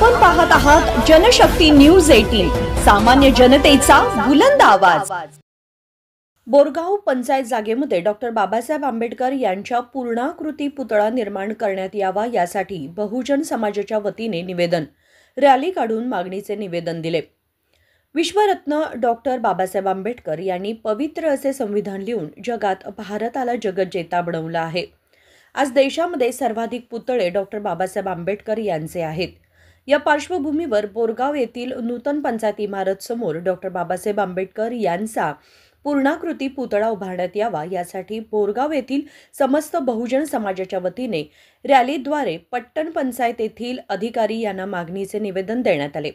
आपण पाहत आहात जनशक्ती न्यूज 18, सामान्य जनतेचा बुलंद आवाज। बोरगाव पंचायत जागेमध्ये डॉक्टर बाबासाहेब आंबेडकर यांच्या पूर्णाकृती पुतळा निर्माण करण्यात यावा यासाठी बहुजन समाजाच्या वतीने निवेदन रॅली काढून मागणीचे निवेदन दिले। विश्वरत्न डॉक्टर बाबासाहेब आंबेडकर यांनी पवित्र असे संविधान लिहून जगात भारताला जगज्जेता बनवलं आहे। आज देशामध्ये सर्वाधिक पुतळे डॉक्टर बाबासाहेब आंबेडकर यांचे आहेत। या पार्श्वभूमीवर बोरगाव येथील नूतन पंचायत इमारत समोर डॉक्टर बाबासाहेब आंबेडकर यांचा पूर्णाकृती पुतळा उभारण्यात यावा यासाठी बोरगाव येथील समस्त बहुजन समाजाच्या वतीने रॅलीद्वारे पट्टण पंचायत येथील अधिकारी यांना मागणीचे निवेदन देण्यात आले।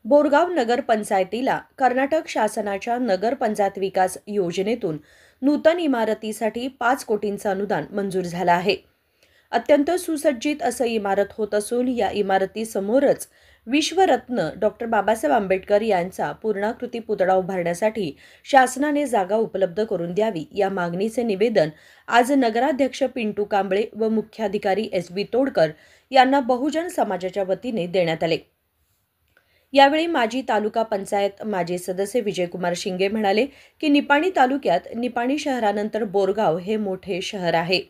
बोरगाव नगर पंचायतीला कर्नाटक शासनाच्या नगर पंचायत विकास योजनेतून नूतन इमारतीसाठी 5 कोटींचे अनुदान मंजूर झाले आहे। अत्यंत सुसज्जित असं इमारत होत असून या इमारतीसमोरच विश्वरत्न डॉक्टर बाबासाहेब आंबेडकर यांचा पूर्णाकृती पुतळा उभारण्यासाठी शासनाने जागा उपलब्ध करून द्यावी या मागणीचे निवेदन आज नगराध्यक्ष पिंटू कांबळे व मुख्याधिकारी एस.बी. तोडकर यांना बहुजन समाजाच्या वतीने देण्यात आले। यावेळी माजी तालुका पंचायत माजी सदस्य विजयकुमार शिंगे म्हणाले की निपाणी तालुक्यात निपाणी शहरानंतर बोरगाव हे मोठे शहर आहे।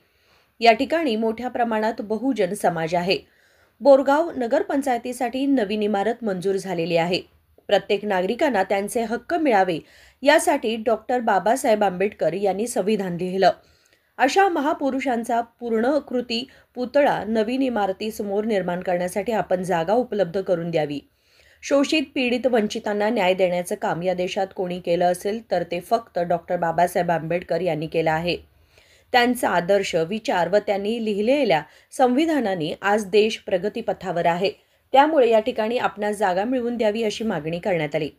या ठिकाणी मोठ्या प्रमाणात बहुजन समाज आहे। बोरगाव नगरपंचायतीसाठी नवीन इमारत मंजूर झालेली आहे। प्रत्येक नागरिकांना त्यांचे हक्क मिळावे यासाठी डॉक्टर बाबासाहेब आंबेडकर यांनी संविधान लिहिलं। अशा महापुरुषांचा पूर्णाकृती पुतळा नवीन इमारतीसमोर निर्माण करण्यासाठी आपण जागा उपलब्ध करून द्यावी। शोषित पीडित वंचितांना न्याय देण्याचं काम या देशात कोणी केलं असेल तर ते फक्त डॉक्टर बाबासाहेब आंबेडकर यांनी केलं आहे। त्यांचा आदर्श विचार व त्यांनी लिहिलेल्या संविधानाने आज देश प्रगतीपथावर आहे। त्यामुळे या ठिकाणी आपणास जागा मिळवून द्यावी अशी मागणी करण्यात आली।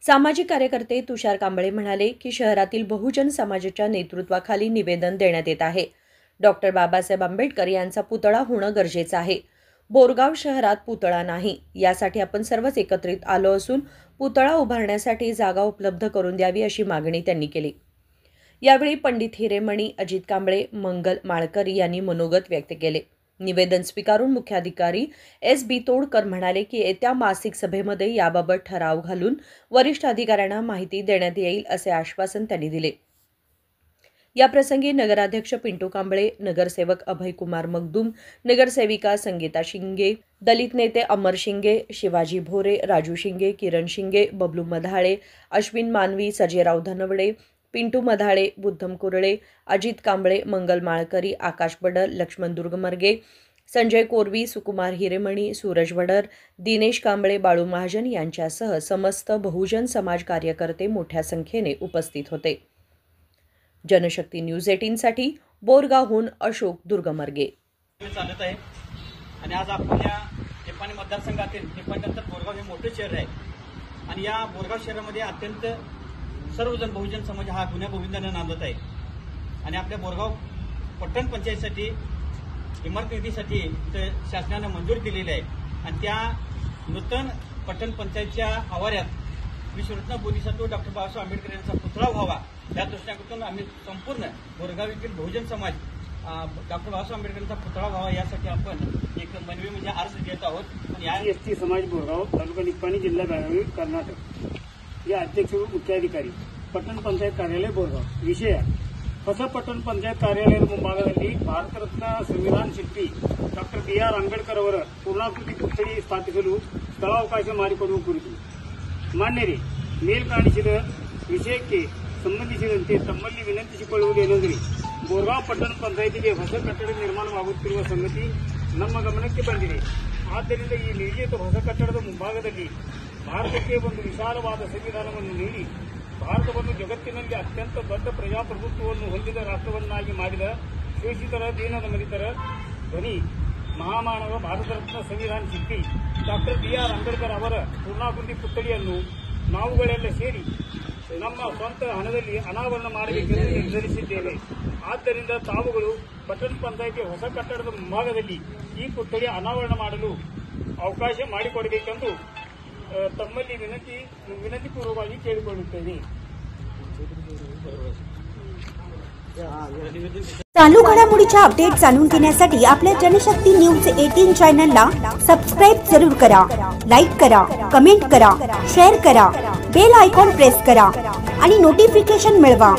सामाजिक कार्यकर्ते तुषार कांबळे म्हणाले की शहरातील बहुजन समाजाच्या नेतृत्वाखाली निवेदन देण्यात येत आहे। डॉक्टर बाबासाहेब आंबेडकर यांचा पुतळा होणं गरजेचं आहे। बोरगाव शहरात पुतळा नाही, यासाठी आपण सर्वच एकत्रित आलो असून पुतळा उभारण्यासाठी जागा उपलब्ध करून द्यावी अशी मागणी त्यांनी केली। यावेळी पंडित हिरेमणी, अजित कांबळे, मंगल माळकरी यांनी मनोगत व्यक्त केले। निवेदन स्वीकारून मुख्याधिकारी एस.बी. तोडकर म्हणाले की येत्या मासिक सभेमध्ये याबाबत ठराव घालून वरिष्ठ अधिकाऱ्यांना माहिती देण्यात येईल असे आश्वासन त्यांनी दिले। या प्रसंगी नगराध्यक्ष पिंटू कांबळे, नगरसेवक अभयकुमार मगदूम, नगरसेविका संगीता शिंगे, दलित नेते अमर शिंगे, शिवाजी भोरे, राजू शिंगे, किरण शिंगे, बबलू मधाळे, अश्विन मानवी, सर्जेराव धनवडे, पिंटू मधाळे, बुद्धम कुरळे, अजित कांबळे, मंगल माळकरी, आकाश बडर, लक्ष्मण दुर्गमर्गे, संजय कोरवी, सुकुमार हिरेमणी, सूरज वडर, दिनेश कांबळे, बाळू महाजन यांच्यासह समस्त बहुजन समाज कार्यकर्ते मोठ्या संख्येने उपस्थित होते। जनशक्ती न्यूज 18 साठी बोरगावहून अशोक दुर्गमर्गे चालत आहे। आणि आज आपल्या निपाणी मतदारसंघातील निपाणीनंतर बोरगाव हे मोठे शहर आहे आणि या बोरगाव शहरामध्ये अत्यंत सर्वजण बहुजन समाज हा गुन्ह्या गोविंदाने नांदत आहे। आणि आपल्या बोरगाव पट्टण पंचायतीसाठी इमारत निधीसाठी शासनाने मंजूर दिलेली आहे आणि त्या नूतन पट्टण पंचायतच्या आवारात विश्वरत्न बोधिसत्व डॉक्टर बाबासाहेब आंबेडकर यांचा पुतळा व्हावा या दृष्टिकोनातून आम्ही संपूर्ण बोरगाव येथील बहुजन समाज डॉक्टर बाबासाहेब आंबेडकरांचा पुतळा व्हावा यासाठी आपण एक मनवी म्हणजे अर्ज देत आहोत। आणि या एसटी समाज बोरगाव तालुका निपाणी जिल्हा बेळगावी कर्नाटक या अध्यक्ष मुख्याधिकारी पट्टण पंचायत कार्यालय बोरगाव विषय ಹೊಸ ಪಟ್ಟಣ ಪಂಚಾಯತ್ ಕಾರ್ಯಾಲಯದ ಮುಂಭಾಗದಲ್ಲಿ ಭಾರತ ರತ್ನ ಸಂವಿಧಾನ ಶಿಲ್ಪಿ ಡಾಕ್ಟರ್ ಬಿ.ಆರ್. ಅಂಬೇಡ್ಕರ್ ಅವರ ಪೂರ್ಣಾಕೃತಿ ಪುತ್ಥಳಿ ಸ್ಥಾಪಿಸಲು ಸ್ಥಳಾವಕಾಶ ಮಾಡಿಕೊಡುವ ಕುರಿತು ಮಾನ್ಯರೇ, ಮೇಲ್ಕಾಣಿಸಿದ ವಿಷಯಕ್ಕೆ ಸಂಬಂಧಿಸಿದಂತೆ ತಮ್ಮಲ್ಲಿ ವಿನಂತಿಸಿಕೊಳ್ಳುವುದೇನೆಂದರೆ ಬೋರ್ಗಾಂವ್ ಪಟ್ಟಣ ಪಂಚಾಯತಿಗೆ ಹೊಸ ಕಟ್ಟಡ ನಿರ್ಮಾಣವಾಗುತ್ತಿರುವ ಸಂಗತಿ ನಮ್ಮ ಗಮನಕ್ಕೆ ಬಂದಿದೆ। ಆದ್ದರಿಂದ ಈ ನಿರ್ಮಿತ ಹೊಸ ಕಟ್ಟಡದ ಮುಂಭಾಗದಲ್ಲಿ ಭಾರತಕ್ಕೆ ಒಂದು ವಿಶಾಲವಾದ ಸಂವಿಧಾನವನ್ನು ನೀಡಿ ಭಾರತವನ್ನು ಜಗತ್ತಿನಲ್ಲಿ ಅತ್ಯಂತ ದೊಡ್ಡ ಪ್ರಜಾಪ್ರಭುತ್ವವನ್ನು ಹೊಂದಿದ ರಾಷ್ಟ್ರವನ್ನಾಗಿ ಮಾಡಿದ ಶೋಷಿತರ ದೀನದಲಿತರ ಧ್ವನಿ ಮಹಾಮಾನವ ಭಾರತ ರತ್ನ ಸಂವಿಧಾನ ಶಿಲ್ಪಿ ಡಾಕ್ಟರ್ ಬಿ.ಆರ್. ಅಂಬೇಡ್ಕರ್ ಅವರ ಪೂರ್ಣಾಕೃತಿ ಪುತ್ಥಳಿಯನ್ನು ನಾವುಗಳೆಲ್ಲ ಸೇರಿ ನಮ್ಮ ಸ್ವಂತ ಹಣದಲ್ಲಿ ಅನಾವರಣ ಮಾಡಬೇಕೆಂದು ನಿರ್ಧರಿಸಿದ್ದೇವೆ। ಆದ್ದರಿಂದ ತಾವುಗಳು ಪಟ್ಟಣ ಪಂಚಾಯಿತಿಯ ಹೊಸ ಕಟ್ಟಡದ ಮುಂಭಾಗದಲ್ಲಿ ಈ ಪುತ್ಥಳಿ ಅನಾವರಣ ಮಾಡಲು ಅವಕಾಶ ಮಾಡಿಕೊಡಬೇಕೆಂದು ತಮ್ಮಲ್ಲಿ ವಿನಂತಿಪೂರ್ವಕವಾಗಿ ಕೇಳಿಕೊಳ್ಳುತ್ತೇವೆ। चालू घडामोडीच्या अपडेट जाणून घेण्यासाठी आपल्या जनशक्ती न्यूज 18 चॅनलला सबस्क्राईब जरूर करा, लाईक करा, कमेंट करा, शेअर करा, बेल आयकॉन प्रेस करा आणि नोटिफिकेशन मिळवा।